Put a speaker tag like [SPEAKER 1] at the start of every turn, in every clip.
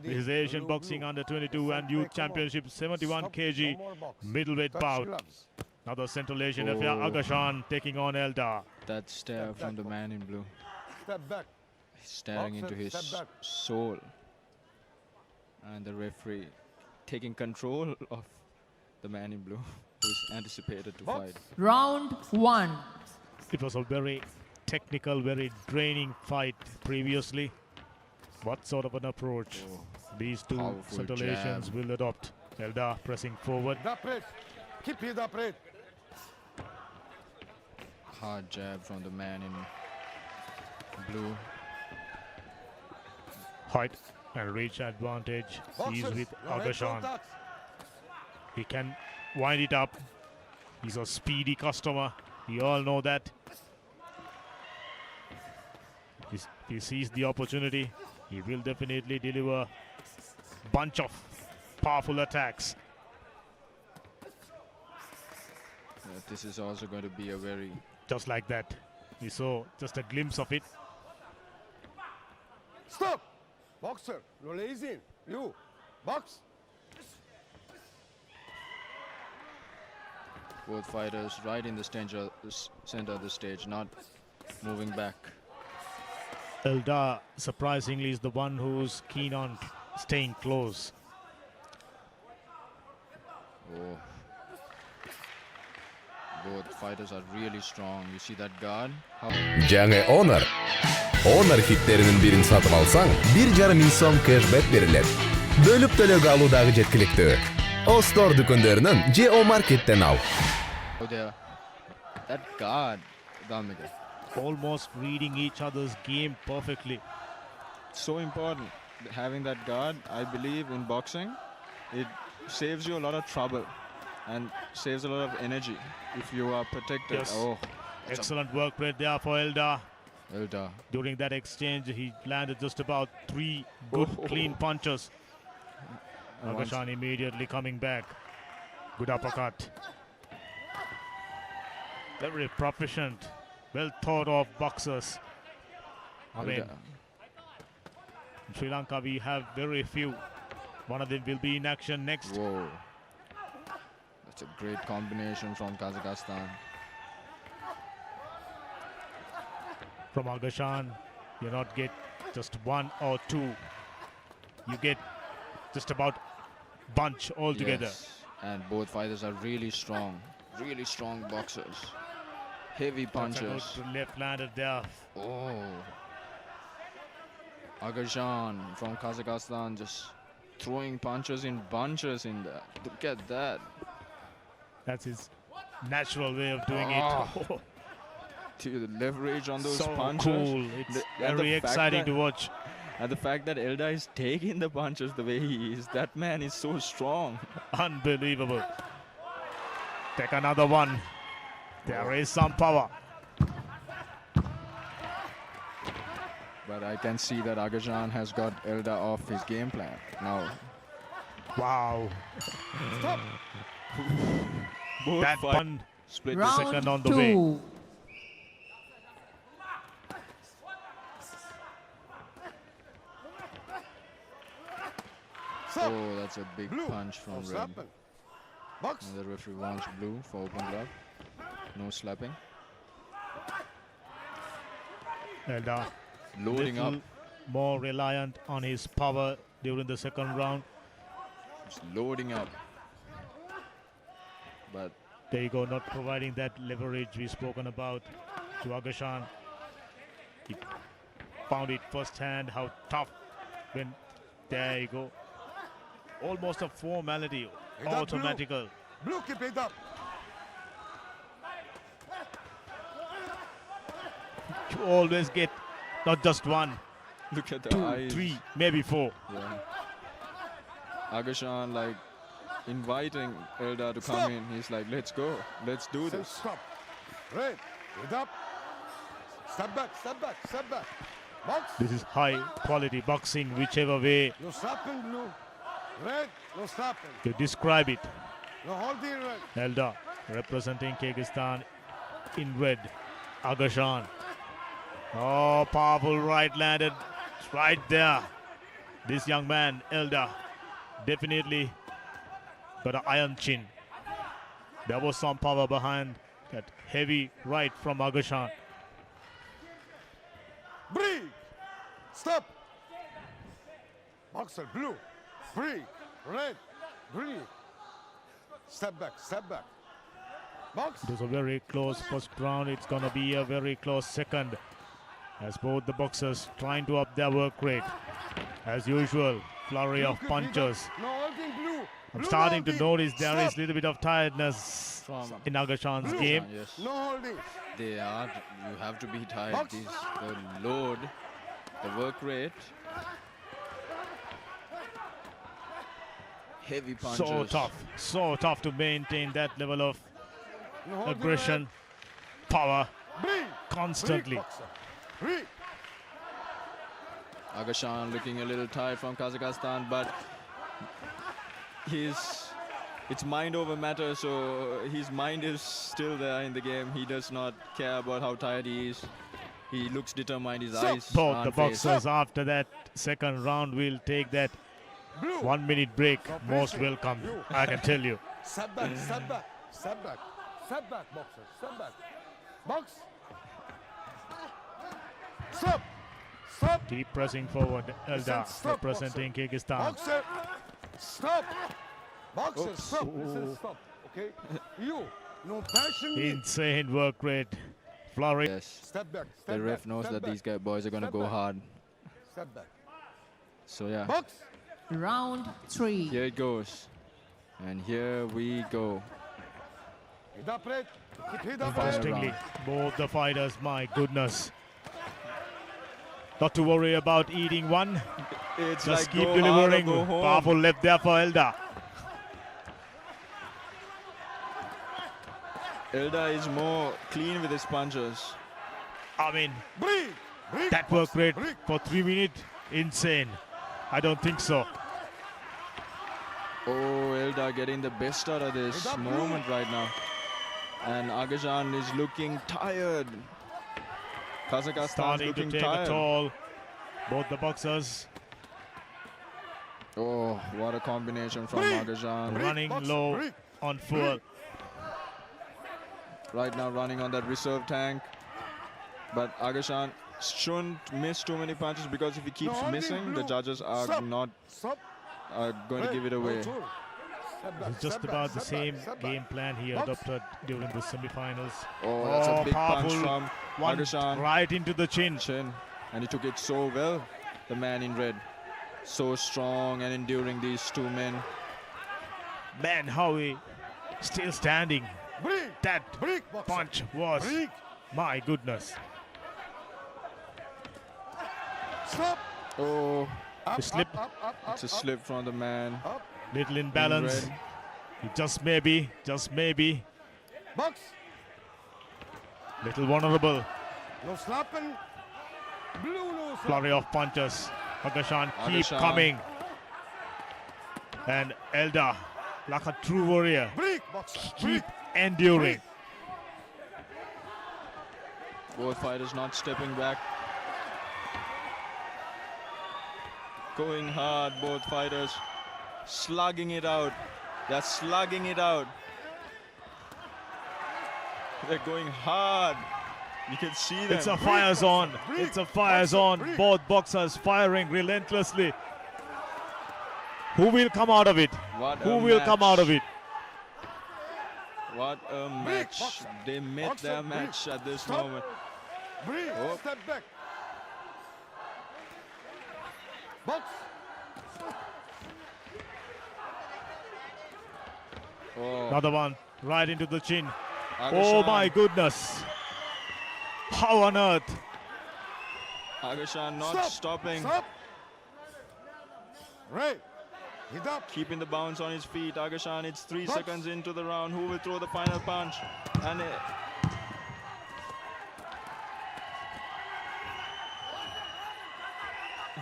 [SPEAKER 1] This is Asian Boxing Under 22 and Youth Championship 71 kg middleweight bout. Another Central Asian affair, Agajan taking on Elдар.
[SPEAKER 2] That stare from the man in blue.
[SPEAKER 3] Step back.
[SPEAKER 2] He's staring into his soul. And the referee taking control of the man in blue who's anticipated to fight.
[SPEAKER 4] Round 1.
[SPEAKER 1] It was a very technical, very draining fight previously. What sort of an approach these two
[SPEAKER 2] Powerful
[SPEAKER 1] Central
[SPEAKER 2] jab.
[SPEAKER 1] Asians will adopt? Elдар pressing forward.
[SPEAKER 3] Keep it up, red.
[SPEAKER 2] Hard jab from the man in blue.
[SPEAKER 1] Height and reach advantage. He's with Agajan. He can wind it up. He's a speedy customer. We all know that. He sees the opportunity. He will definitely deliver a bunch of powerful attacks.
[SPEAKER 2] This is also going to be a very...
[SPEAKER 1] Just like that. We saw just a glimpse of it.
[SPEAKER 3] Stop! Boxer, no lazy. You, box.
[SPEAKER 2] Both fighters right in the center of the stage, not moving back.
[SPEAKER 1] Elдар, surprisingly, is the one who's keen on staying close.
[SPEAKER 2] Oh. Both fighters are really strong. You see that guard?
[SPEAKER 5] Жаңы Honor хиттеринин бирин сатып алсаң, 1,5 миң сом кэшбэк берилет. Бөлүп төлөөгө алуудагы жеткиликтүү. О-Store дүкөндөрүнөн же O-Market'ten ал.
[SPEAKER 2] Oh, there. That guard, Damika.
[SPEAKER 1] Almost reading each other's game perfectly.
[SPEAKER 2] So important. Having that guard, I believe in boxing, it saves you a lot of trouble and saves a lot of energy if you are protected.
[SPEAKER 1] Yes.
[SPEAKER 2] Oh,
[SPEAKER 1] Excellent work right there for Elдар.
[SPEAKER 2] Elдар.
[SPEAKER 1] During that exchange, he landed just about 3 good, clean punches. Agajan immediately coming back. Good uppercut. Very proficient, well thought of boxers. I mean, in Sri Lanka we have very few. One of them will be in action next.
[SPEAKER 2] Whoa. That's a great combination from Kazakhstan.
[SPEAKER 1] From Agajan, you not get just 1 or 2. You get just about bunch altogether.
[SPEAKER 2] Yes. And both fighters are really strong boxers. Heavy punches.
[SPEAKER 1] Left landed there.
[SPEAKER 2] Oh. Agajan from Kazakhstan just throwing punches in bunches in there. Look at that.
[SPEAKER 1] That's his natural way of doing it.
[SPEAKER 2] The leverage on those
[SPEAKER 1] so
[SPEAKER 2] punches.
[SPEAKER 1] Cool. It's very exciting to watch.
[SPEAKER 2] And the fact that Elдар is taking the punches the way he is, that man is so strong.
[SPEAKER 1] Unbelievable. Take another one. There is some power.
[SPEAKER 2] But I can see that Agajan has got Elдар off his game plan now.
[SPEAKER 1] Wow.
[SPEAKER 3] Stop.
[SPEAKER 1] That one
[SPEAKER 2] split
[SPEAKER 4] Round
[SPEAKER 2] the
[SPEAKER 1] second on the
[SPEAKER 4] 2.
[SPEAKER 1] way.
[SPEAKER 2] Oh, that's a big
[SPEAKER 3] Blue.
[SPEAKER 2] punch from
[SPEAKER 3] No
[SPEAKER 2] Red.
[SPEAKER 3] slapping. Box.
[SPEAKER 2] And the referee wants blue for open glove. No slapping.
[SPEAKER 1] Elдар
[SPEAKER 2] Loading up.
[SPEAKER 1] more reliant on his power during the second round.
[SPEAKER 2] Just loading up. But
[SPEAKER 1] There you go, not providing that leverage we've spoken about to Agajan. He found it firsthand how tough when there you go. Almost a formality, automatical.
[SPEAKER 3] Blue, keep it up.
[SPEAKER 1] You always get not just 1,
[SPEAKER 2] look at the
[SPEAKER 1] 2,
[SPEAKER 2] eyes.
[SPEAKER 1] 3, maybe 4.
[SPEAKER 2] Yeah. Agajan like inviting Elдар to come in. He's like, let's go. Let's do this.
[SPEAKER 3] Stop. Red, head up. Step back, step back, step back. Box.
[SPEAKER 1] This is high quality boxing, whichever way
[SPEAKER 3] No slapping, blue. Red, no slapping.
[SPEAKER 1] you describe it.
[SPEAKER 3] No holding, red.
[SPEAKER 1] Elдар representing Kyrgyzstan in red. Agajan. Oh, powerful right landed right there. This young man, Elдар, definitely got an iron chin. There was some power behind that heavy right from Agajan.
[SPEAKER 3] Break. Stop. Boxer, blue. Break. Red. Break. Step back. Step back. Box.
[SPEAKER 1] It was a very close first round. It's going to be a very close second, as both the boxers trying to up their work rate. As usual, flurry of punches.
[SPEAKER 3] No holding blue.
[SPEAKER 1] I'm
[SPEAKER 3] Blue
[SPEAKER 1] starting to
[SPEAKER 3] holding.
[SPEAKER 1] notice there is
[SPEAKER 3] Stop.
[SPEAKER 1] a little bit of tiredness in Agajan's
[SPEAKER 3] Blue.
[SPEAKER 1] game.
[SPEAKER 2] Yes,
[SPEAKER 3] No holding.
[SPEAKER 2] they are. You have to be tired.
[SPEAKER 3] Box.
[SPEAKER 2] The load, the work rate. Heavy punches.
[SPEAKER 1] So tough to maintain that level of
[SPEAKER 3] No holding.
[SPEAKER 1] aggression, power
[SPEAKER 3] Break.
[SPEAKER 1] constantly.
[SPEAKER 3] Break, boxer. Break.
[SPEAKER 2] Agajan looking a little tired from Kazakhstan, but it's mind over matter, so his mind is still there in the game. He does not care about how tired he is. He looks determined, his eyes
[SPEAKER 1] Both the
[SPEAKER 2] aren't phased.
[SPEAKER 1] boxers after that second round will take that
[SPEAKER 3] Blue.
[SPEAKER 1] 1 minute break.
[SPEAKER 3] No
[SPEAKER 1] Most
[SPEAKER 3] pressure.
[SPEAKER 1] welcome,
[SPEAKER 3] You.
[SPEAKER 1] I can tell you.
[SPEAKER 3] Step back. Step back. Step back. Step back, boxer. Step back. Box. Stop. Stop.
[SPEAKER 1] Keep pressing forward. Elдар
[SPEAKER 3] Stop,
[SPEAKER 1] representing Kyrgyzstan.
[SPEAKER 3] Boxer. Stop. Boxer.
[SPEAKER 2] Oops.
[SPEAKER 3] Stop. Listen, stop. Okay. You. No passion.
[SPEAKER 1] Insane work rate. Flurry.
[SPEAKER 2] Yes,
[SPEAKER 3] Step back. Step
[SPEAKER 2] the ref
[SPEAKER 3] back,
[SPEAKER 2] knows
[SPEAKER 3] step
[SPEAKER 2] that
[SPEAKER 3] back,
[SPEAKER 2] these boys are going to
[SPEAKER 3] Step
[SPEAKER 2] go
[SPEAKER 3] back.
[SPEAKER 2] hard.
[SPEAKER 3] Step back.
[SPEAKER 2] So yeah,
[SPEAKER 3] Box.
[SPEAKER 4] Round 3.
[SPEAKER 2] here it goes. And here we go.
[SPEAKER 3] Head up, red. Keep head up,
[SPEAKER 2] Fire.
[SPEAKER 3] red.
[SPEAKER 1] Interestingly, both the fighters, my goodness. Not to worry about eating one.
[SPEAKER 2] It's
[SPEAKER 1] Just
[SPEAKER 2] like
[SPEAKER 1] keep
[SPEAKER 2] go hard or
[SPEAKER 1] delivering.
[SPEAKER 2] go home.
[SPEAKER 1] Powerful left there for Elдар.
[SPEAKER 2] Elдар is more clean with his punches.
[SPEAKER 1] I mean,
[SPEAKER 3] Break. Break.
[SPEAKER 1] that work
[SPEAKER 3] boxer,
[SPEAKER 1] rate
[SPEAKER 3] break.
[SPEAKER 1] for 3 minutes, insane. I don't think so.
[SPEAKER 2] Oh, Elдар getting the best out of this
[SPEAKER 3] Head up,
[SPEAKER 2] moment right now. And Agajan is looking tired. Kazakhstan
[SPEAKER 1] Starting to
[SPEAKER 2] looking
[SPEAKER 1] take a
[SPEAKER 2] tired.
[SPEAKER 1] toll. Both the boxers
[SPEAKER 2] Oh, what a combination from
[SPEAKER 3] Break.
[SPEAKER 2] Agajan.
[SPEAKER 3] Break,
[SPEAKER 1] running
[SPEAKER 3] boxer,
[SPEAKER 1] low
[SPEAKER 3] break.
[SPEAKER 1] on fuel.
[SPEAKER 2] Right now running on that reserve tank. But Agajan shouldn't miss too many punches, because if he keeps
[SPEAKER 3] holding
[SPEAKER 2] missing, the
[SPEAKER 3] blue.
[SPEAKER 2] judges are
[SPEAKER 3] Stop.
[SPEAKER 2] not
[SPEAKER 3] Stop.
[SPEAKER 2] going to
[SPEAKER 3] Red.
[SPEAKER 2] give it
[SPEAKER 3] No
[SPEAKER 2] away.
[SPEAKER 3] tool. Step back,
[SPEAKER 1] It's just
[SPEAKER 3] step back,
[SPEAKER 1] about the
[SPEAKER 3] step back,
[SPEAKER 1] same
[SPEAKER 3] step back.
[SPEAKER 1] game plan he
[SPEAKER 3] Box.
[SPEAKER 1] adopted during the semi-finals.
[SPEAKER 2] Oh, that's a big punch
[SPEAKER 1] powerful
[SPEAKER 2] from
[SPEAKER 1] one
[SPEAKER 2] Agajan.
[SPEAKER 1] right into the chin.
[SPEAKER 2] And he took it so well, the man in red. So strong and enduring, these two men.
[SPEAKER 1] Man, how he still standing.
[SPEAKER 3] Break.
[SPEAKER 1] That
[SPEAKER 3] Break, boxer.
[SPEAKER 1] punch was,
[SPEAKER 3] Break.
[SPEAKER 1] my goodness.
[SPEAKER 3] Stop.
[SPEAKER 2] Oh,
[SPEAKER 3] Up,
[SPEAKER 1] slip.
[SPEAKER 3] Up, up, up,
[SPEAKER 2] it's a
[SPEAKER 3] up,
[SPEAKER 2] slip from the man.
[SPEAKER 3] Up.
[SPEAKER 1] Little imbalance.
[SPEAKER 2] red.
[SPEAKER 1] Just maybe,
[SPEAKER 3] Box.
[SPEAKER 1] little vulnerable.
[SPEAKER 3] No slapping. Blue no slap.
[SPEAKER 1] Flurry of punches. Agajan keep
[SPEAKER 2] Agajan.
[SPEAKER 1] coming. And Elдар, like a true warrior,
[SPEAKER 3] Break, boxer.
[SPEAKER 1] keep
[SPEAKER 3] Break.
[SPEAKER 1] enduring.
[SPEAKER 2] Both fighters not stepping back. Going hard, both fighters. Slugging it out. They're slugging it out. They're going hard. You can see them.
[SPEAKER 1] It's a fire zone.
[SPEAKER 3] breathe,
[SPEAKER 1] It's a fire
[SPEAKER 3] boxer,
[SPEAKER 1] zone.
[SPEAKER 3] breathe.
[SPEAKER 1] Both boxers firing relentlessly. Who will come out of it?
[SPEAKER 2] What
[SPEAKER 1] Who
[SPEAKER 2] a
[SPEAKER 1] will come out of
[SPEAKER 2] match.
[SPEAKER 1] it?
[SPEAKER 2] What a match.
[SPEAKER 3] boxer.
[SPEAKER 2] They met
[SPEAKER 3] Boxer,
[SPEAKER 2] their
[SPEAKER 3] breathe.
[SPEAKER 2] match at this
[SPEAKER 3] Stop.
[SPEAKER 2] moment.
[SPEAKER 3] Break.
[SPEAKER 2] Oh.
[SPEAKER 3] Step back. Box.
[SPEAKER 2] Oh,
[SPEAKER 1] Another one right into the chin. Oh
[SPEAKER 2] Agajan.
[SPEAKER 1] my goodness. How on earth?
[SPEAKER 2] Agajan not
[SPEAKER 3] Stop.
[SPEAKER 2] stopping.
[SPEAKER 3] Stop. Right. Head up.
[SPEAKER 2] Keeping the bounce on his feet. Agajan, it's 3
[SPEAKER 3] Box.
[SPEAKER 2] seconds into the round. Who will throw the final punch? And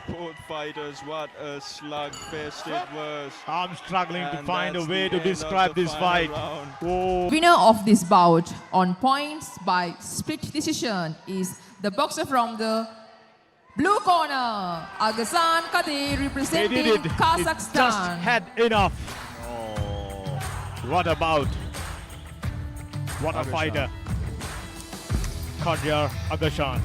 [SPEAKER 2] both fighters, what a slugfest it was.
[SPEAKER 1] I'm struggling to
[SPEAKER 2] And
[SPEAKER 1] find a
[SPEAKER 2] that's
[SPEAKER 1] way
[SPEAKER 2] the
[SPEAKER 1] to
[SPEAKER 2] end of
[SPEAKER 1] describe
[SPEAKER 2] the
[SPEAKER 1] this
[SPEAKER 2] final
[SPEAKER 1] fight.
[SPEAKER 2] round.
[SPEAKER 1] Oh,
[SPEAKER 4] Winner of this bout on points by split decision is the boxer from the Blue corner, Agajan Kadыр
[SPEAKER 1] They
[SPEAKER 4] representing
[SPEAKER 1] did it. It just
[SPEAKER 4] Kazakhstan.
[SPEAKER 1] had enough. Oh, what about? What a
[SPEAKER 2] Agajan.
[SPEAKER 1] fighter. Kadыр Agajan.